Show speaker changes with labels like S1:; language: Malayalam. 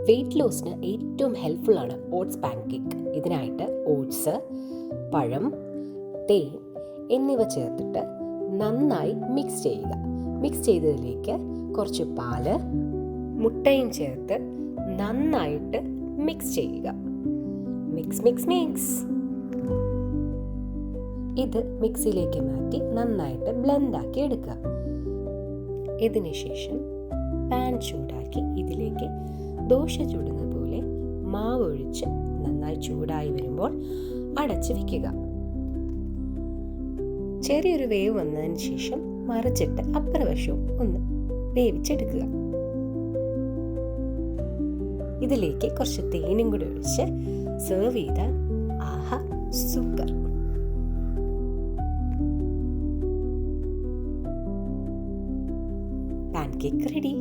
S1: വെയ്റ്റ് ലോസിന് ഏറ്റവും ഹെൽപ്ഫുള്ളാണ് ഓട്സ് പാൻകേക്ക്. ഇതിനായിട്ട് ഓട്സ്, പഴം, തേൻ എന്നിവ ചേർത്തിട്ട് നന്നായി മിക്സ് ചെയ്യുക. മിക്സ് ചെയ്തതിലേക്ക് കുറച്ച് പാല്, മുട്ടയും ചേർത്ത് നന്നായിട്ട് മിക്സ് ചെയ്യുക. Mix mix mix. ഇത് മിക്സിയിലേക്ക് മാറ്റി നന്നായിട്ട് ബ്ലെൻഡാക്കി എടുക്കുക. ഇതിനുശേഷം പാൻ ചൂടാക്കി ഇതിലേക്ക് ദോശ ചുടുന്ന പോലെ മാവ് ഒഴിച്ച് നന്നായി ചൂടായി വരുമ്പോൾ അടച്ച് വയ്ക്കുക. ചെറിയൊരു വേവ് വന്നതിന് ശേഷം മറിച്ചിട്ട് അപ്പുറവശവും ഒന്ന് വേവിച്ചെടുക്കുക. ഇതിലേക്ക് കുറച്ച് തേനും കൂടി ഒഴിച്ച് സെർവ് ചെയ്താൽ ആഹാ സൂപ്പർ. Pancake ready.